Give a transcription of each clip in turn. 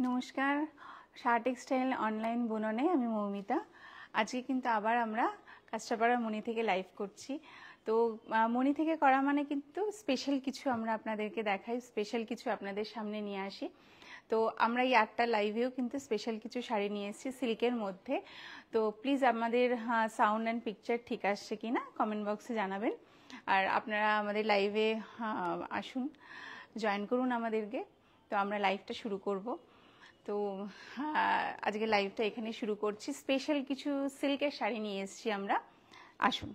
নমস্কার, Shah textile online বুননে আমি মৌমিতা। আজকে কিন্তু আবার আমরা কাঁচরাপাড়া মণি থেকে লাইভ করছি। তো মণি থেকে করা মানে কিন্তু স্পেশাল কিছু আমরা আপনাদেরকে দেখাই, স্পেশাল কিছু আপনাদের সামনে নিয়ে আসি। তো আমরা এই 8টা লাইভেও কিন্তু স্পেশাল কিছু শাড়ি নিয়ে এসেছি সিল্কের মধ্যে। তো প্লিজ আমাদের সাউন্ড অ্যান্ড পিকচার ঠিক আসছে কিনা কমেন্ট বক্সে জানাবেন। আর আপনারা আমাদের লাইভে আসুন, জয়েন করুন আমাদেরকে। তো আমরা লাইভটা শুরু করব। তো আজকে লাইভটা এখানে শুরু করছি। স্পেশাল কিছু সিল্কের শাড়ি নিয়ে এসেছি আমরা, আসুন।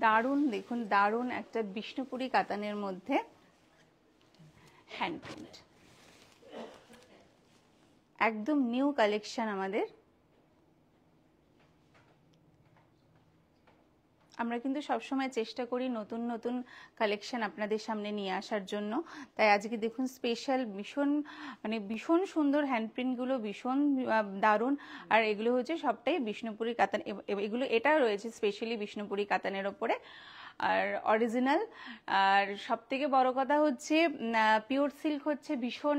দারুণ, দেখুন দারুণ একটা বিষ্ণুপুরি কাতানের মধ্যে হ্যান্ড প্রিন্ট, একদম নিউ কালেকশন আমাদের। আমরা কিন্তু সবসময় চেষ্টা করি নতুন নতুন কালেকশন আপনাদের সামনে নিয়ে আসার জন্য। তাই আজকে দেখুন স্পেশাল ভীষণ সুন্দর হ্যান্ডপ্রিন্টগুলো, ভীষণ দারুণ। আর এগুলো হচ্ছে সবটাই বিষ্ণুপুরি কাতান, এগুলো এটা রয়েছে স্পেশালি বিষ্ণুপুরি কাতানের ওপরে আর অরিজিনাল। আর সব থেকে বড় কথা হচ্ছে পিওর সিল্ক হচ্ছে ভীষণ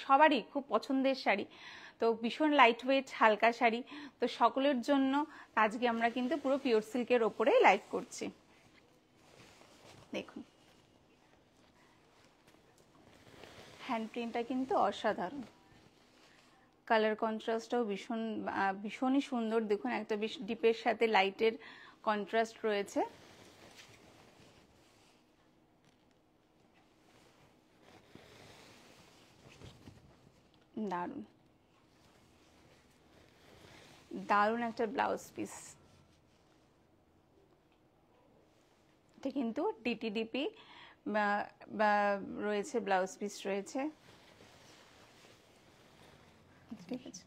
সবারই খুব পছন্দের শাড়ি। তো ভীষণ লাইট ওয়েট হালকা শাড়ি, তো সকলের জন্য আজকে আমরা কিন্তু পুরো পিওর সিল্কের ওপরে লাইভ করছি। দেখুন হ্যান্ড প্রিন্টটা কিন্তু অসাধারণ, কালার কন্ট্রাস্টটাও ভীষণই সুন্দর। দেখুন একটা বেশ ডিপের সাথে লাইটের কন্ট্রাস্ট রয়েছে। দারুণ দারুণ একটা ব্লাউজ পিস। এটা কিন্তু ডিটিডিপি রয়েছে, ব্লাউজ পিস রয়েছে। ঠিক আছে,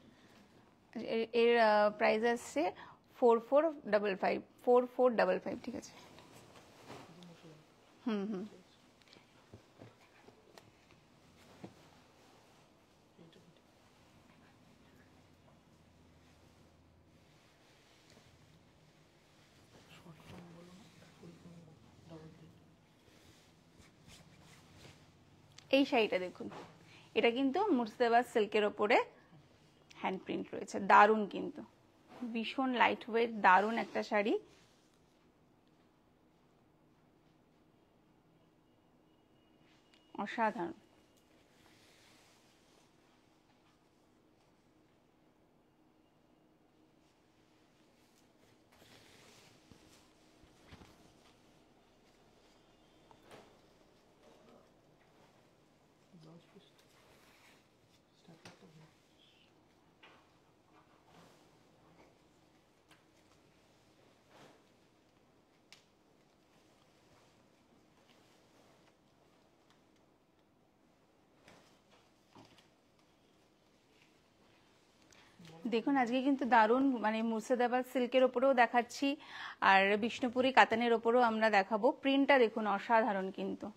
এর প্রাইস আসছে 4455, 4455। ঠিক আছে, হুম। এই শাড়িটা দেখুন, এটা কিন্তু মুর্শিদাবাদ সিল্কের ওপরে হ্যান্ড প্রিন্ট রয়েছে, দারুণ কিন্তু ভীষণ লাইট ওয়েট, দারুণ একটা শাড়ি, অসাধারণ। দেখুন আজকে কিন্তু দারুণ মুর্শিদাবাদ সিল্কের ওপরেও দেখাচ্ছি আর বিষ্ণুপুরি কাতানের ওপরেও আমরা দেখাবো। প্রিন্টটা দেখুন অসাধারণ, কিন্তু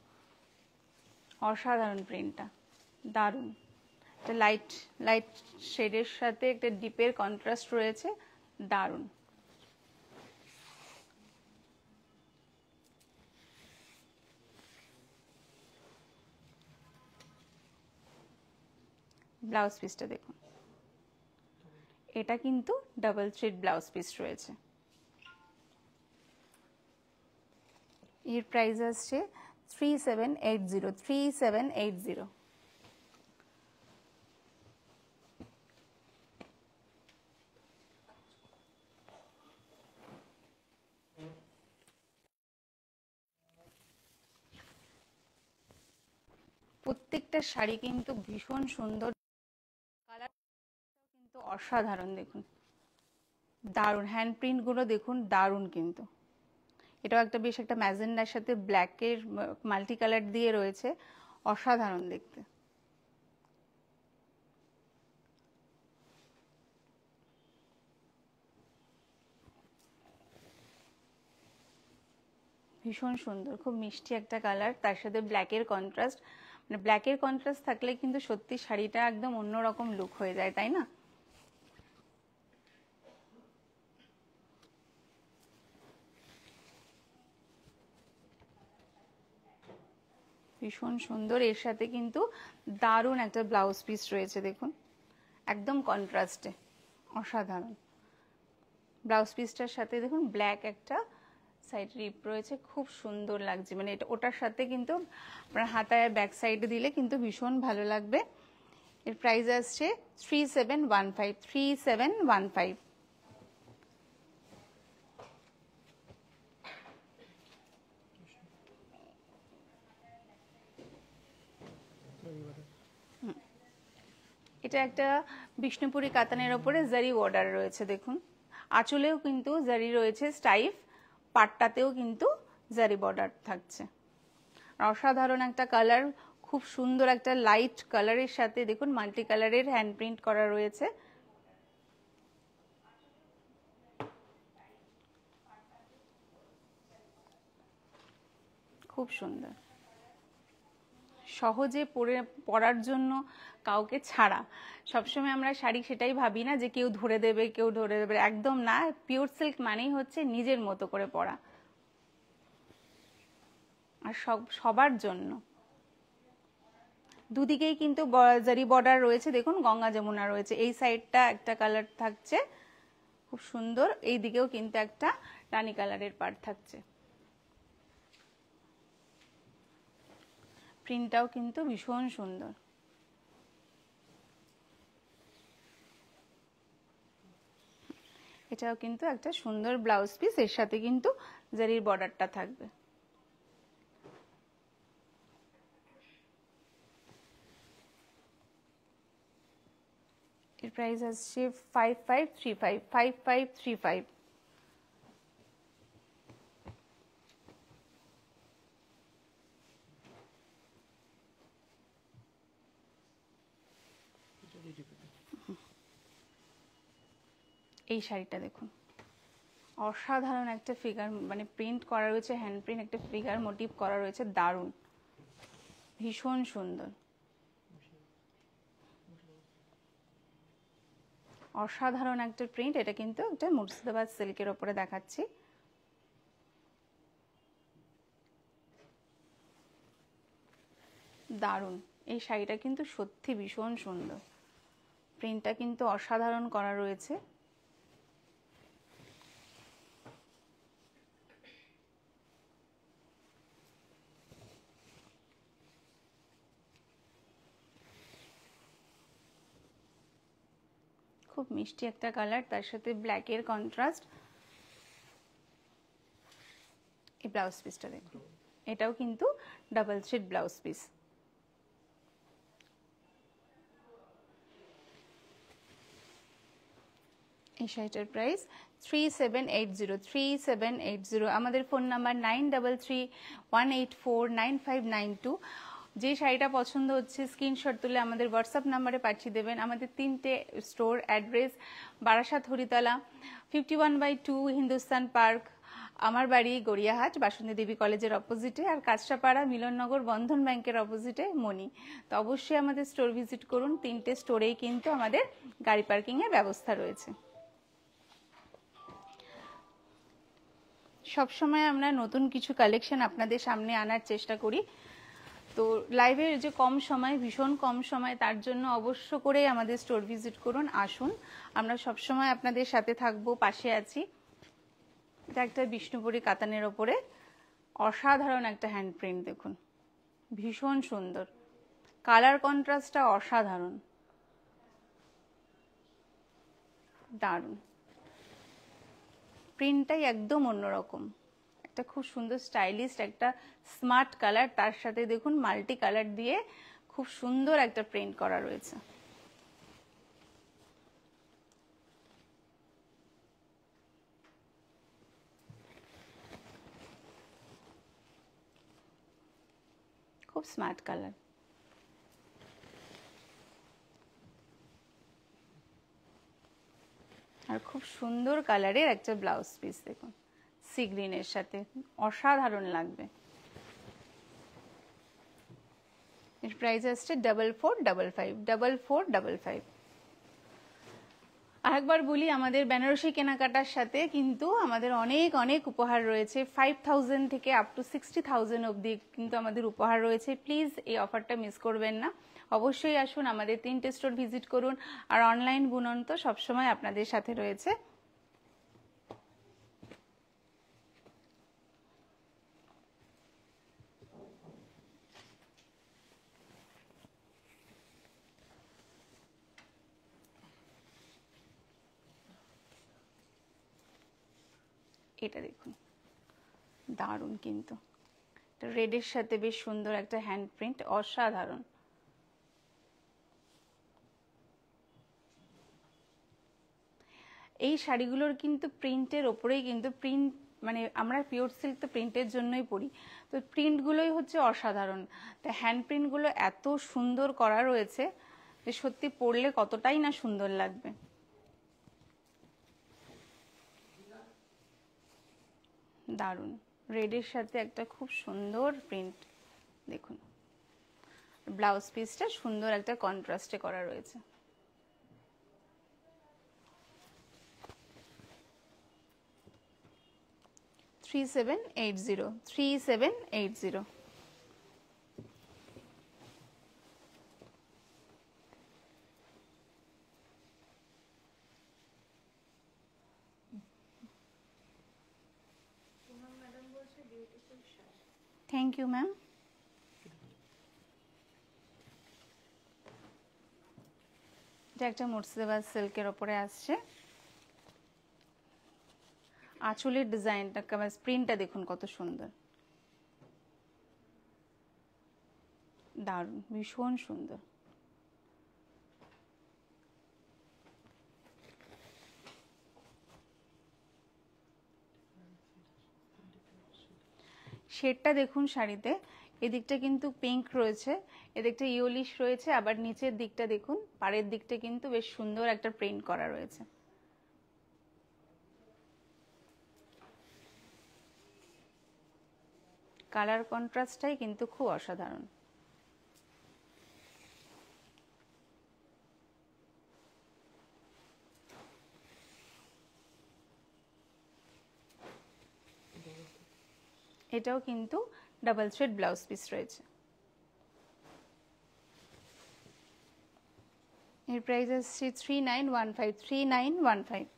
অসাধারণ প্রিন্টটা, দারুণ। একটা লাইট লাইট শেডের সাথে একটা ডিপের কন্ট্রাস্ট রয়েছে, দারুণ। ব্লাউজ পিসটা দেখুন, এটা কিন্তু ডাবল থ্রেড ব্লাউজ পিস রয়েছে। এর প্রাইস আসছে 3780, 3780। প্রত্যেকটা শাড়ি কিন্তু ভীষণ সুন্দর, কালার কিন্তু অসাধারণ। দেখুন দারুণ হ্যান্ড প্রিন্ট গুলো দেখুন, দারুণ কিন্তু। এটাও একটা বেশ একটা ম্যাজেন্ডার সাথে ব্ল্যাকের মাল্টি কালার দিয়ে রয়েছে, অসাধারণ দেখতে। ভীষণ সুন্দর, খুব মিষ্টি একটা কালার, তার সাথে ব্ল্যাকের কন্ট্রাস্ট। ব্ল্যাকের কন্ট্রাস্ট থাকলে কিন্তু সত্যি শাড়িটা একদম অন্যরকম লুক হয়ে যায়, তাই না? ভীষণ সুন্দর। এর সাথে কিন্তু দারুণ একটা ব্লাউজ পিস রয়েছে, দেখুন একদম কন্ট্রাস্টে, অসাধারণ। ব্লাউজ পিসটার সাথে দেখুন ব্ল্যাক একটা সাইড রিপ রয়েছে, খুব সুন্দর লাগছে। মানে এটা ওটার সাথে কিন্তু আপনার হাতায় ব্যাক সাইডে দিলে কিন্তু ভীষণ ভালো লাগবে। এর প্রাইস আসছে 3715, 3715। এটা একটা বিষ্ণুপুরি কাতানের ওপরে জারি বর্ডার রয়েছে, দেখুন আঁচলেও কিন্তু জারি রয়েছে স্টাইফ, পাটটাতেও কিন্তু জারি বর্ডার থাকছে। অসাধারণ একটা কালার, খুব সুন্দর একটা লাইট কালারের সাথে দেখুন মাল্টি কালারের হ্যান্ড প্রিন্ট করা রয়েছে। খুব সুন্দর, সহজে পরার জন্য কাউকে ছাড়া। সবসময় আমরা শাড়ি সেটাই ভাবি না যে কেউ ধরে দেবে, কেউ ধরে দেবে, একদম না। পিওর সিল্ক মানেই হচ্ছে নিজের মতো করে পরা, আর সবার জন্য। দুদিকেই কিন্তু জারি বর্ডার রয়েছে, দেখুন গঙ্গা যমুনা রয়েছে। এই সাইডটা একটা কালার থাকছে খুব সুন্দর, এই দিকেও কিন্তু একটা রানী কালারের পাড় থাকছে। প্রিন্টটাও কিন্তু ভীষণ সুন্দর। এটাও কিন্তু একটা সুন্দর ব্লাউজ পিস, এর সাথে কিন্তু জারির বর্ডারটা থাকবে। এর প্রাইস আসছে 5535, 5535। এই শাড়িটা দেখুন, অসাধারণ একটা ফিগার, মানে প্রিন্ট করা রয়েছে, হ্যান্ড প্রিন্ট একটা ফিগার মোটিভ করা রয়েছে, দারুণ, ভীষণ সুন্দর, অসাধারণ একটা প্রিন্ট। এটা কিন্তু একটা মুর্শিদাবাদ সিল্কের ওপরে দেখাচ্ছি। দারুণ, এই শাড়িটা কিন্তু সত্যি ভীষণ সুন্দর, প্রিন্টটা কিন্তু অসাধারণ করা রয়েছে। খুব মিষ্টি একটা কালার, তার সাথে ব্ল্যাকের কন্ট্রাস্ট। এই ব্লাউজ পিসটা দেখুন, এটাও কিন্তু ডাবল থ্রেড ব্লাউজ পিস। এই শাড়িটার প্রাইস 3780, 3780। আমাদের ফোন নাম্বার 9331849592। যে শাড়িটা পছন্দ হচ্ছে স্ক্রিনশট তুলে আমাদের হোয়াটসঅ্যাপ নাম্বারে পাঠিয়ে দেবেন। আমাদের 3টে store address, Barasat Haritala, 51/2 Hindustan park, আমার বাড়ি গড়িয়াহাট বাসন্তী দেবী কলেজের অপোজিটে, আর কাঁচরাপাড়া মিলননগর বন্ধন ব্যাংকের অপোজিটে মনি। তো অবশ্যই আমাদের স্টোর ভিজিট করুন। 3টে স্টোরেই কিন্তু আমাদের গাড়ি পার্কিংয়ের ব্যবস্থা রয়েছে। সবসময় আমরা নতুন কিছু কালেকশন আপনাদের সামনে আনার চেষ্টা করি। তো লাইভের যে কম সময়, ভীষণ কম সময়, তার জন্য অবশ্য করে আমাদের স্টোর ভিজিট করুন, আসুন, আমরা সবসময় আপনাদের সাথে থাকবো, পাশে আছি। এটা একটা বিষ্ণুপুরি কাতানের ওপরে অসাধারণ একটা হ্যান্ড প্রিন্ট, দেখুন ভীষণ সুন্দর, কালার কন্ট্রাস্টটা অসাধারণ, দারুণ, প্রিন্টটাই একদম অন্যরকম, একটা খুব সুন্দর স্টাইলিশ একটা স্মার্ট কালার, তার সাথে দেখুন মাল্টি কালার দিয়ে খুব সুন্দর একটা প্রিন্ট করা রয়েছে। খুব স্মার্ট কালার। আর খুব সুন্দর কালারের একটা ব্লাউজ পিস, দেখুন সি গ্রিনের সাথে অসাধারণ লাগবে। এর প্রাইস আসছে 4455, 4455। আরেকবার বলি, আমাদের বেনারসি কেনাকাটার সাথে কিন্তু আমাদের অনেক অনেক উপহার রয়েছে। 5000 থেকে আপ টু 60,000 অবধি কিন্তু আমাদের উপহার রয়েছে। প্লিজ এই অফারটা মিস করবেন না। অবশ্যই আসুন, আমাদের 3টে স্টোর ভিজিট করুন। আর অনলাইন বুনন তো সবসময় আপনাদের সাথে রয়েছে। এটা দেখুন, দারুণ কিন্তু রেডের সাথে বেশ সুন্দর একটা হ্যান্ড প্রিন্ট, অসাধারণ। এই শাড়িগুলোর কিন্তু প্রিন্টের ওপরেই কিন্তু প্রিন্ট, মানে আমরা পিওর সিল্ক তো প্রিন্টের জন্যই পরি, তো প্রিন্টগুলোই হচ্ছে অসাধারণ। তো হ্যান্ড প্রিন্টগুলো এত সুন্দর করা রয়েছে যে সত্যি পরলে কতটাই না সুন্দর লাগবে। দারুণ, রেডের সাথে একটা খুব সুন্দর প্রিন্ট দেখুন। ব্লাউজ পিসটা সুন্দর একটা কন্ট্রাস্টে করা রয়েছে। Three seven eight zero, 3780। Thank you ma'am. এটা একটা মুর্শিদাবাদ সিল্কের ওপরে আসছে। আঁচলের ডিজাইনটা, প্রিন্টটা দেখুন কত সুন্দর, দারুণ, ভীষণ সুন্দর। শেডটা দেখুন শাড়িতে, এদিকটা কিন্তু পিঙ্ক রয়েছে, এদিকটা ইয়োলিশ রয়েছে, আবার নিচের দিকটা দেখুন, পাড়ের দিকটা কিন্তু বেশ সুন্দর একটা প্রিন্ট করা রয়েছে। কালার কন্ট্রাস্টটাই কিন্তু খুব অসাধারণ। এটাও কিন্তু ডাবল থ্রেড ব্লাউজ পিস রয়েছে। এর প্রাইস আসছে 3915, 3915।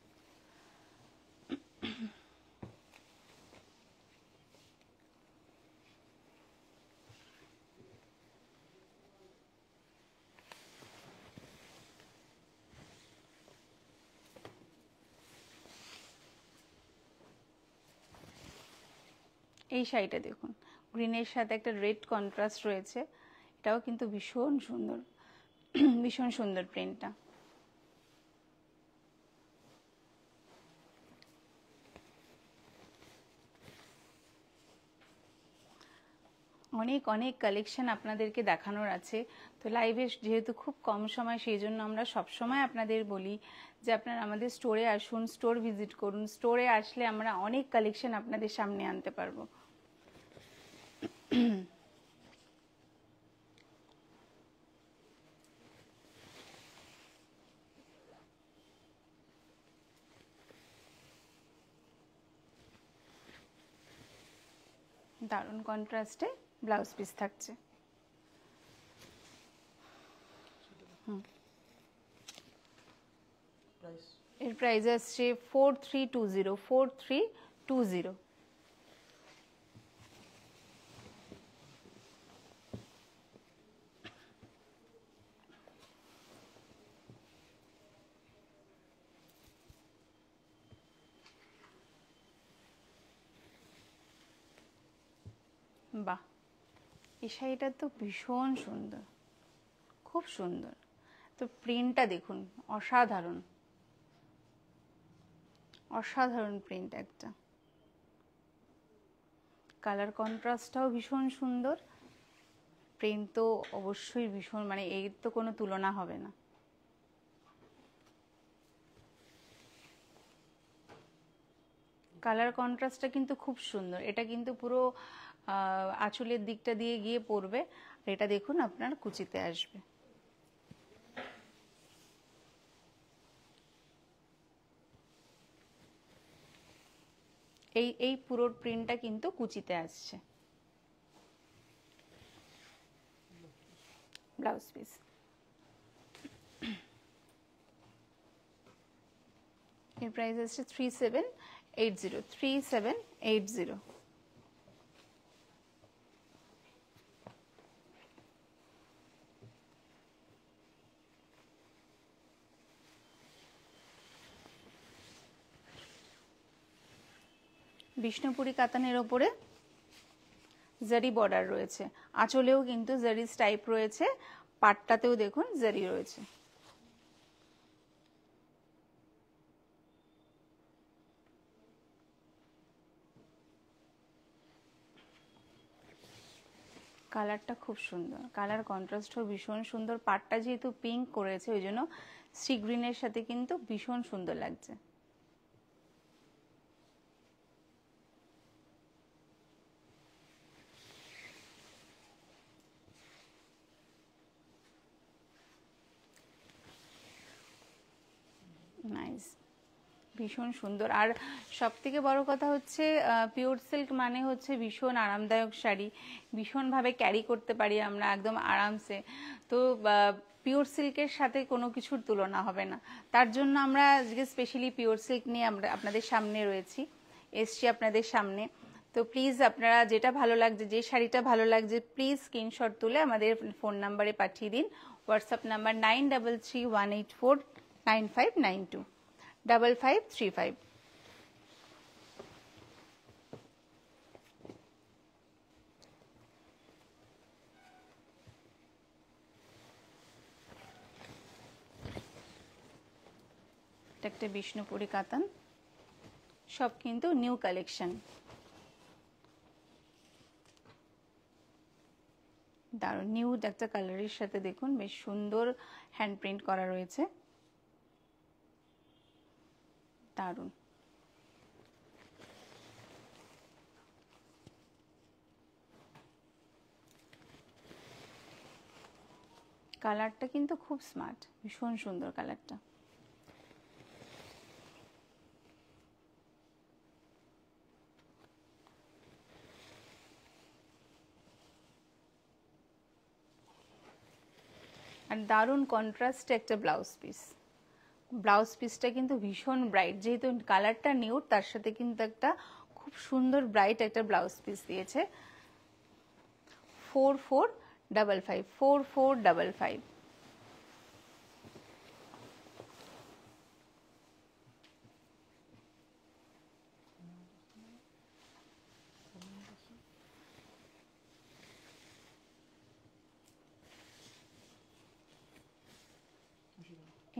এই শাড়িটা দেখুন, গ্রিনের সাথে একটা রেড কন্ট্রাস্ট রয়েছে, এটাও কিন্তু ভীষণ সুন্দর, ভীষণ সুন্দর প্রিন্টটা। অনেক অনেক কালেকশন আপনাদেরকে দেখানোর আছে। তো লাইভে যেহেতু খুব কম সময়, সেই জন্য আমরা সব সময় আপনাদের বলি যে আপনারা আমাদের স্টোরে আসুন, স্টোর ভিজিট করুন। স্টোরে আসলে আমরা অনেক কালেকশন আপনাদের সামনে আনতে পারবো। দারুণ কন্ট্রাস্টে ব্লাউজ পিস থাকছে। এর প্রাইস আসছে 4320, 4320। বাহ, এই শাড়িটা তো ভীষণ সুন্দর, খুব সুন্দর। তো প্রিন্টটা দেখুন, অসাধারণ, অসাধারণ প্রিন্ট একটা। কালার কন্ট্রাস্টটাও ভীষণ সুন্দর, প্রিন্ট তো অবশ্যই ভীষণ, মানে এর তো কোনো তুলনা হবে না। কালার কন্ট্রাস্টটা কিন্তু খুব সুন্দর। এটা কিন্তু পুরো আঁচলের দিকটা দিয়ে গিয়ে পড়বে, আর এটা দেখুন আপনার কুচিতে আসবে। এই পুরো প্রিন্টটা কিন্তু কুচিতে আসছে। ব্লাউজ পিস, এর প্রাইস আসছে 3780, 3780। বিষ্ণুপুরি কাতানের ওপরে জারি বর্ডার রয়েছে, আঁচলেও কিন্তু জারি স্টাইপ রয়েছে, পাটটাতেও দেখুন জারি রয়েছে। কালারটা খুব সুন্দর, কালার কন্ট্রাস্টও ভীষণ সুন্দর। পাটটা যেহেতু পিঙ্ক করেছে ওই জন্য সি গ্রিনের সাথে কিন্তু ভীষণ সুন্দর লাগছে। নাইস, ভীষণ সুন্দর। আর সব থেকে বড় কথা হচ্ছে পিওর সিল্ক মানে হচ্ছে ভীষণ আরামদায়ক শাড়ি, ভীষণভাবে ক্যারি করতে পারি আমরা একদম আরামসে। তো পিওর সিল্কের সাথে কোনো কিছুর তুলনা হবে না, তার জন্য আমরা আজকে স্পেশালি পিওর সিল্ক নিয়ে আমরা আপনাদের সামনে এসছি আপনাদের সামনে। তো প্লিজ আপনারা যেটা ভালো লাগছে, যে শাড়িটা ভালো লাগছে, প্লিজ স্ক্রিনশট তুলে আমাদের ফোন নাম্বারে পাঠিয়ে দিন। WhatsApp number 9331849592 5535। এটা একটা বিষ্ণুপুরি কাতান, সব কিন্তু নিউ কালেকশন। দারুণ নিউ একটা কালারের সাথে দেখুন বেশ সুন্দর হ্যান্ড প্রিন্ট করা রয়েছে, দারুণ। কালারটা কিন্তু খুব স্মার্ট, ভীষণ সুন্দর কালারটা। আর দারুণ কন্ট্রাস্ট একটা ব্লাউজ পিস। ব্লাউজ পিসটা কিন্তু ভীষণ ব্রাইট, যেহেতু কালারটা নিউড তার সাথে কিন্তু একটা খুব সুন্দর ব্রাইট একটা ব্লাউজ পিস দিয়েছে। 4455, 4455।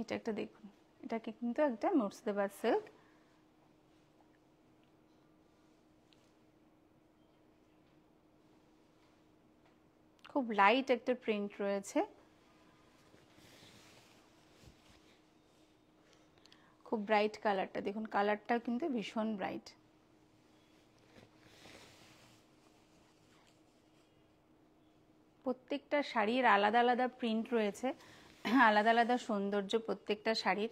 এটা একটা দেখুন, এটাকে কিন্তু একটা মুর্শিদাবাদ সিল্ক, খুব লাইট একটা প্রিন্ট রয়েছে, খুব ব্রাইট কালারটা দেখুন, কালারটা কিন্তু ভীষণ ব্রাইট। প্রত্যেকটা শাড়ির আলাদা আলাদা প্রিন্ট রয়েছে, আলাদা আলাদা সৌন্দর্য প্রত্যেকটা শাড়ির।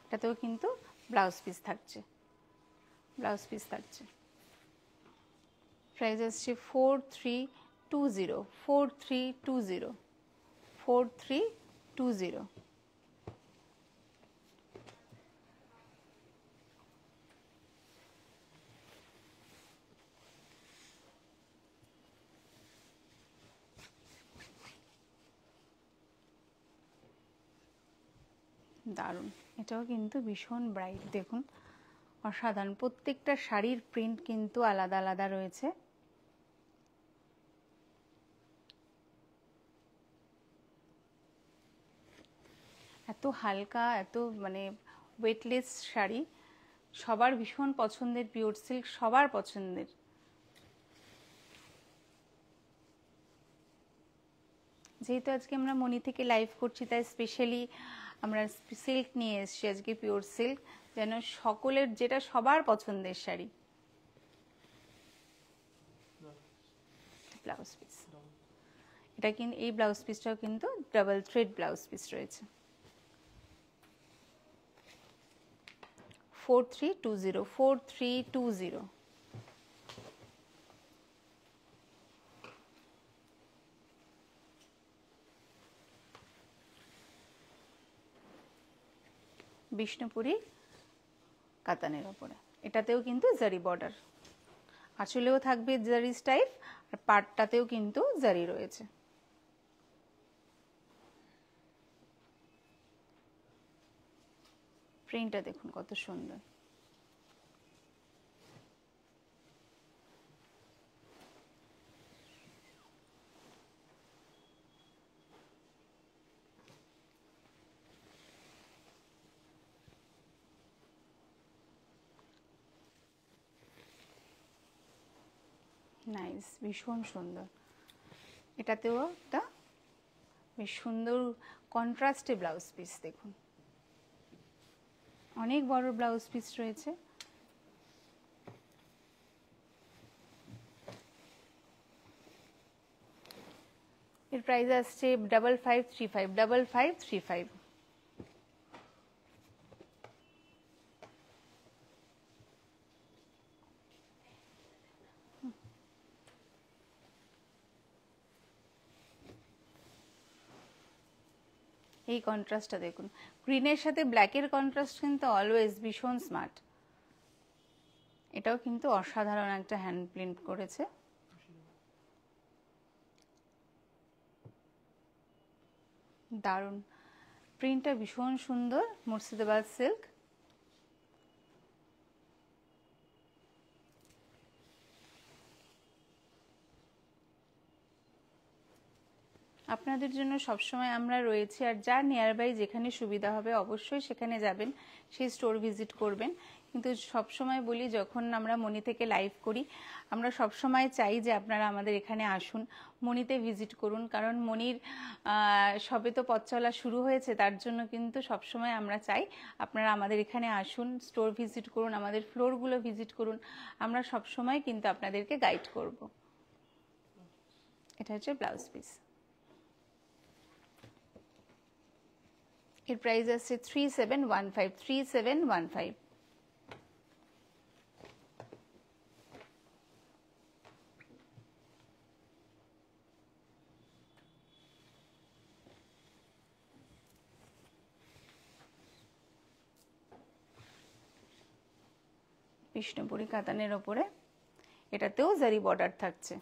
এটাতেও কিন্তু ব্লাউজ পিস থাকছে, ব্লাউজ পিস থাকছে। প্রাইস আসছে 4320, 4320, 4320। দারুণ, এটাও কিন্তু ভীষণ ব্রাইট দেখুন, অসাধারণ। প্রত্যেকটা শাড়ির প্রিন্ট কিন্তু আলাদা আলাদা রয়েছে। এত হালকা, এত মানে ওয়েটলেস শাড়ি, সবার ভীষণ পছন্দের, পিওর সিল্ক সবার পছন্দের। যেহেতু আজকে আমরা মনি থেকে লাইভ করছি, তাই স্পেশালি আমরা সিল্ক নিয়ে এসেছি আজকে, পিওর সিল্ক, যেন সকলের যেটা সবার পছন্দের শাড়ি। ব্লাউজ পিস, এটা কিন্তু এই ব্লাউজ পিসটাও কিন্তু ডাবল থ্রেড ব্লাউজ পিস রয়েছে। 4320, 4320। বিষ্ণুপুরি কাতানের ওপরে, এটাতেও কিন্তু জারি বর্ডার, আঁচলেও থাকবে জারি স্টাইপ, আর পাটটাতেও কিন্তু জারি রয়েছে। প্রিন্টটা দেখুন কত সুন্দর। নাইস, ভীষণ সুন্দর। এটাতেও একটা বেশ সুন্দর কন্ট্রাস্টে ব্লাউজ পিস দেখুন, অনেক বড় ব্লাউজ পিস রয়েছে। এর প্রাইস আসছে 5535, 5535। এই কন্ট্রাস্টটা দেখুন, গ্রিনের সাথে ব্ল্যাকের কন্ট্রাস্ট কিন্তু অলওয়েজ ভীষণ স্মার্ট। এটাও কিন্তু অসাধারণ একটা হ্যান্ড প্রিন্ট করেছে। দারুণ, প্রিন্টটা ভীষণ সুন্দর, মুর্শিদাবাদ সিল্ক। আপনাদের জন্য সবসময় আমরা রয়েছি, আর যার নিয়ার বাই যেখানে সুবিধা হবে অবশ্যই সেখানে যাবেন, সেই স্টোর ভিজিট করবেন। কিন্তু সবসময় বলি, যখন আমরা মনি থেকে লাইভ করি, আমরা সবসময় চাই যে আপনারা আমাদের এখানে আসুন, মনিতে ভিজিট করুন, কারণ মনির সবে তো পথ চলা শুরু হয়েছে, তার জন্য কিন্তু সবসময় আমরা চাই আপনারা আমাদের এখানে আসুন, স্টোর ভিজিট করুন, আমাদের ফ্লোরগুলো ভিজিট করুন, আমরা সবসময় কিন্তু আপনাদেরকে গাইড করব। এটা হচ্ছে ব্লাউজ পিস। এর প্রাইস আছে 3715, 3715। বিষ্ণুপুরি কাতানের ওপরে, এটাতেও জারি বর্ডার থাকছে।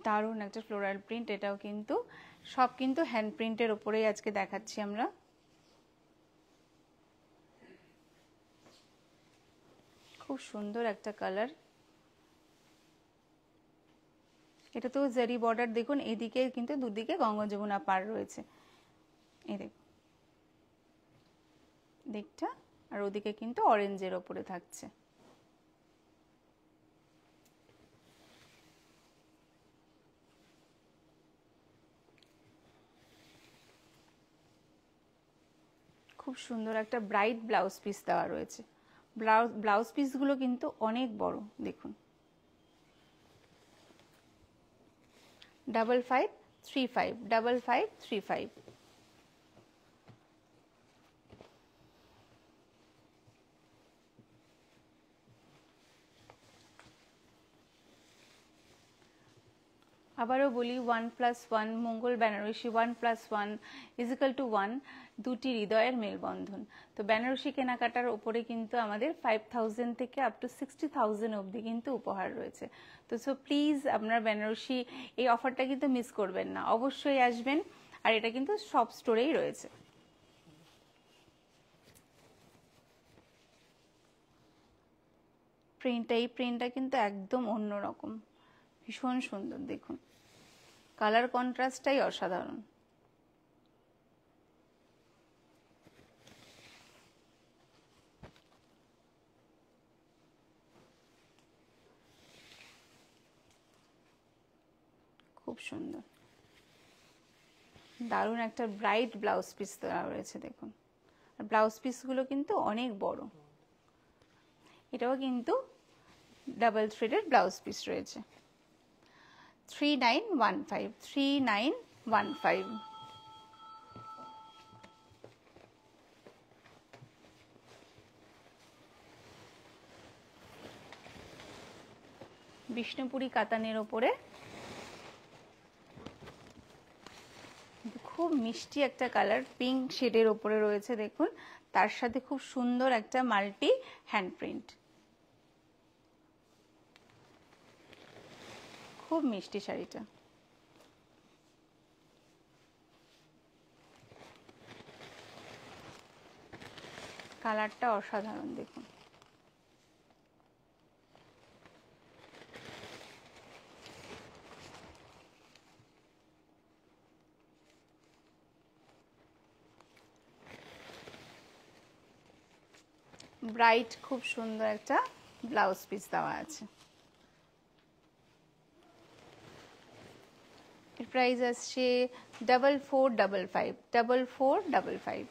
দারুণ একটা ফ্লোরাল প্রিন্ট, এটাও কিন্তু সব কিন্তু হ্যান্ড প্রিন্টের ওপরেই আজকে দেখাচ্ছি আমরা। খুব সুন্দর একটা কালার। এটা তো জারি বর্ডার দেখুন, এদিকে কিন্তু দুদিকে গঙ্গা যমুনা পার রয়েছে, এই দেখুন দিকটা, আর ওদিকে কিন্তু অরেঞ্জের ওপরে থাকছে। খুব সুন্দর একটা ব্রাইট ব্লাউজ পিস দেওয়া রয়েছে। ব্লাউজ পিসগুলো কিন্তু অনেক বড় দেখুন। 5535, 5535। আবারও বলি, 1+1 মঙ্গল বেনারসি, 1+1 = 1, দুটি হৃদয়ের মেলবন্ধন। তো বেনারসি কেনাকাটার ওপরে কিন্তু আমাদের 5000 থেকে আপ টু 60,000 অবধি কিন্তু উপহার রয়েছে। তো সো প্লিজ আপনার বেনারসি এই অফারটা কিন্তু মিস করবেন না, অবশ্যই আসবেন। আর এটা কিন্তু সব স্টোরেই রয়েছে। এই প্রিন্টটা কিন্তু একদম অন্যরকম, ভীষণ সুন্দর দেখুন, কালার কন্ট্রাস্টটাই অসাধারণ। খুব সুন্দর, দারুণ একটা ব্রাইট ব্লাউজ পিস দেওয়া রয়েছে দেখুন। আর ব্লাউজ পিসগুলো কিন্তু অনেক বড়। এটাও কিন্তু ডাবল থ্রেডের ব্লাউজ পিস রয়েছে। 3915, 3915। 15। বিষ্ণুপুরি কাতানের ওপরে খুব মিষ্টি একটা কালার, পিঙ্ক শেডের ওপরে রয়েছে দেখুন, তার সাথে খুব সুন্দর একটা মাল্টি হ্যান্ড প্রিন্ট, খুব মিষ্টি শাড়িটা। কালারটা অসাধারণ দেখুন। ব্রাইট খুব সুন্দর একটা ব্লাউজ পিস দেওয়া আছে। এর প্রাইস আসছে 4455, 4455।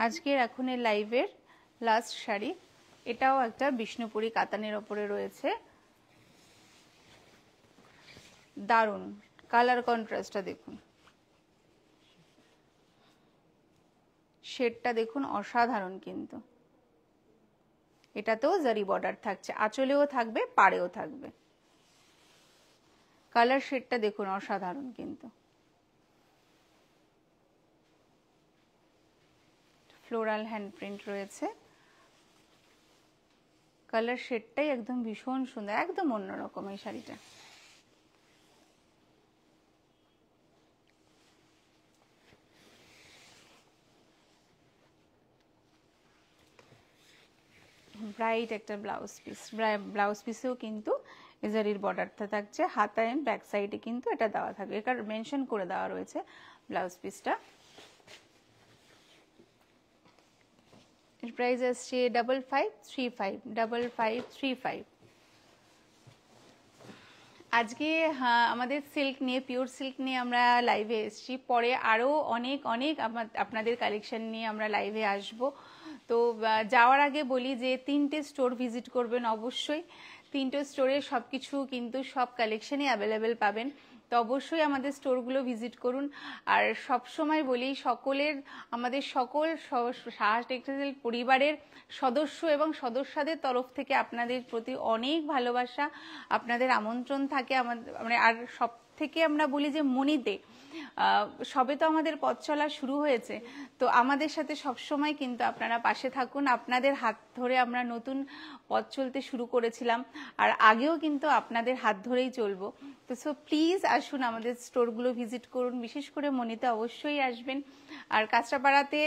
আজকের এখনের লাইভের লাস্ট শাড়ি, এটাও একটা বিষ্ণুপুরি কাতানের ওপরে রয়েছে, দারুণ কালার কন্ট্রাস্টটা দেখুন, শেডটা দেখুন অসাধারণ, কিন্তু এটাতেও জারি বর্ডার থাকছে, আঁচলেও থাকবে, পাড়েও থাকবে। কালার শেডটা দেখুন অসাধারণ, কিন্তু ফ্লোরাল হ্যান্ড প্রিন্ট রয়েছে। কালার শেডটাই একদম ভীষণ সুন্দর, একদম অন্যরকম এই শাড়িটা। ব্রাইট একটা ব্লাউজ পিস, ব্লাউজ পিসেও কিন্তু জারির বর্ডারটা থাকছে, হাতা এন্ড ব্যাক সাইডে কিন্তু এটা দেওয়া থাকবে, এটা মেনশন করে দেওয়া রয়েছে ব্লাউজ পিসটা। এর প্রাইস আসছে 5535, 5535। আজকে আমাদের সিল্ক নিয়ে, পিওর সিল্ক নিয়ে আমরা লাইভে এসেছি, পরে আরও অনেক অনেক আপনাদের কালেকশন নিয়ে আমরা লাইভে আসব। তো যাওয়ার আগে বলি যে 3টে স্টোর ভিজিট করবেন অবশ্যই, 3টে স্টোরে সব কিছু কিন্তু সব কালেকশনই অ্যাভেলেবেল পাবেন, তো অবশ্যই আমাদের স্টোরগুলো ভিজিট করুন। আর সব সময় বলি সকলের, আমাদের সকল সাহা টেক্সটাইল পরিবারের সদস্য এবং সদস্যদের তরফ থেকে আপনাদের প্রতি অনেক ভালোবাসা, আপনাদের আমন্ত্রণ থাকে আমাদের। আর সব থেকে আমরা বলি যে মনিতে সবে তো আমাদের পথ চলা শুরু হয়েছে, তো আমাদের সাথে সবসময় কিন্তু আপনারা পাশে থাকুন, আপনাদের হাত ধরে আমরা নতুন পথ চলতে শুরু করেছিলাম, আর আগেও কিন্তু আপনাদের হাত ধরেই চলবো। তো সো প্লিজ আসুন, আমাদের স্টোরগুলো ভিজিট করুন, বিশেষ করে মনিতে অবশ্যই আসবেন। আর কাঁচরাপাড়াতে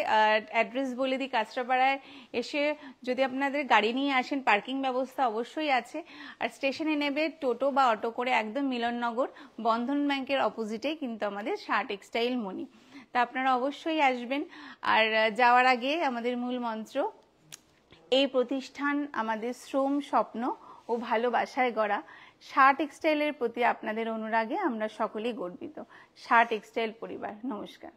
অ্যাড্রেস বলে দিই, কাঁচরাপাড়ায় এসে যদি আপনাদের গাড়ি নিয়ে আসেন, পার্কিং ব্যবস্থা অবশ্যই আছে। আর স্টেশনে নেবে টোটো বা অটো করে একদম মিলননগর বন্ধন ব্যাংকের অপোজিটেই কিন্তু আমাদের সাহা টেক্সটাইল মনি, তা আপনারা অবশ্যই আসবেন। আর যাওয়ার আগে আমাদের মূল মন্ত্র, এই প্রতিষ্ঠান আমাদের শ্রম, স্বপ্ন ও ভালোবাসায় গড়া। সাহা টেক্সটাইলের প্রতি আপনাদের অনুরাগে আমরা সকলেই গর্বিত। সাহা টেক্সটাইল পরিবার, নমস্কার।